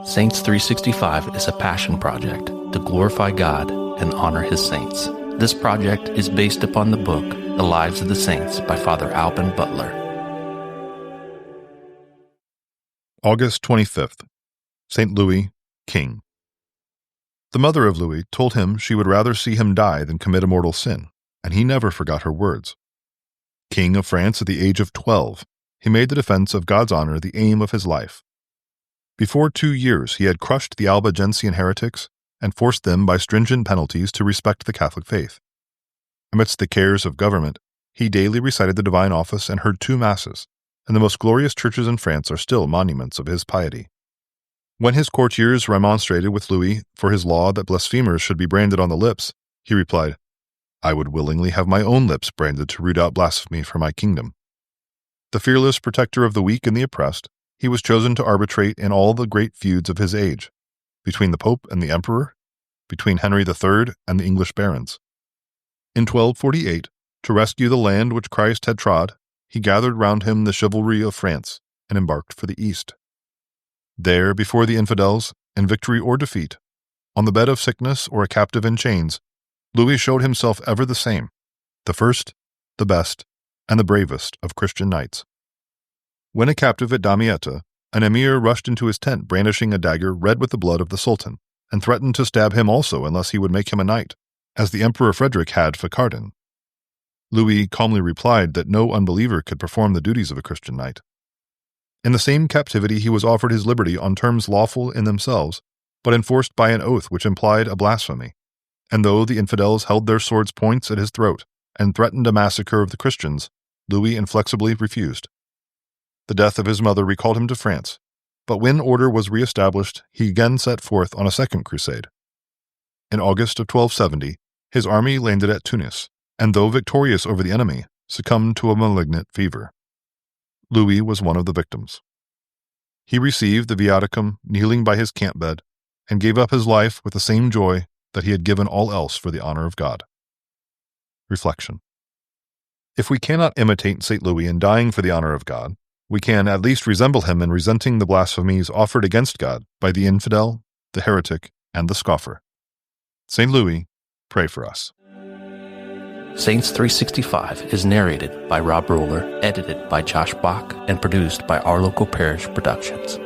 Saints 365 is a passion project to glorify God and honor His saints. This project is based upon the book, The Lives of the Saints by Father Alban Butler. August 25th. St. Louis, King. The mother of Louis told him she would rather see him die than commit a mortal sin, and he never forgot her words. King of France at the age of 12, he made the defense of God's honor the aim of his life. Before 2 years, he had crushed the Albigensian heretics and forced them by stringent penalties to respect the Catholic faith. Amidst the cares of government, he daily recited the divine office and heard 2 masses, and the most glorious churches in France are still monuments of his piety. When his courtiers remonstrated with Louis for his law that blasphemers should be branded on the lips, he replied, "I would willingly have my own lips branded to root out blasphemy for my kingdom." The fearless protector of the weak and the oppressed, he was chosen to arbitrate in all the great feuds of his age, between the Pope and the Emperor, between Henry III and the English barons. In 1248, to rescue the land which Christ had trod, he gathered round him the chivalry of France and embarked for the East. There, before the infidels, in victory or defeat, on the bed of sickness or a captive in chains, Louis showed himself ever the same, the first, the best, and the bravest of Christian knights. When a captive at Damietta, an emir rushed into his tent brandishing a dagger red with the blood of the Sultan, and threatened to stab him also unless he would make him a knight, as the Emperor Frederick had Facardin. Louis calmly replied that no unbeliever could perform the duties of a Christian knight. In the same captivity he was offered his liberty on terms lawful in themselves, but enforced by an oath which implied a blasphemy, and though the infidels held their swords' points at his throat and threatened a massacre of the Christians, Louis inflexibly refused. The death of his mother recalled him to France, but when order was re-established, he again set forth on a second crusade. In August of 1270, his army landed at Tunis, and though victorious over the enemy, succumbed to a malignant fever. Louis was one of the victims. He received the viaticum kneeling by his camp bed, and gave up his life with the same joy that he had given all else for the honor of God. Reflection. If we cannot imitate St. Louis in dying for the honor of God, we can at least resemble him in resenting the blasphemies offered against God by the infidel, the heretic, and the scoffer. St. Louis, pray for us. Saints 365 is narrated by Rob Roller, edited by Josh Bach, and produced by Our Local Parish Productions.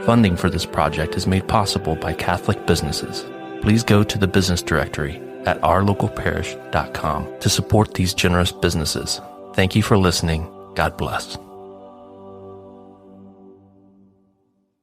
Funding for this project is made possible by Catholic businesses. Please go to the business directory at ourlocalparish.com to support these generous businesses. Thank you for listening. God bless.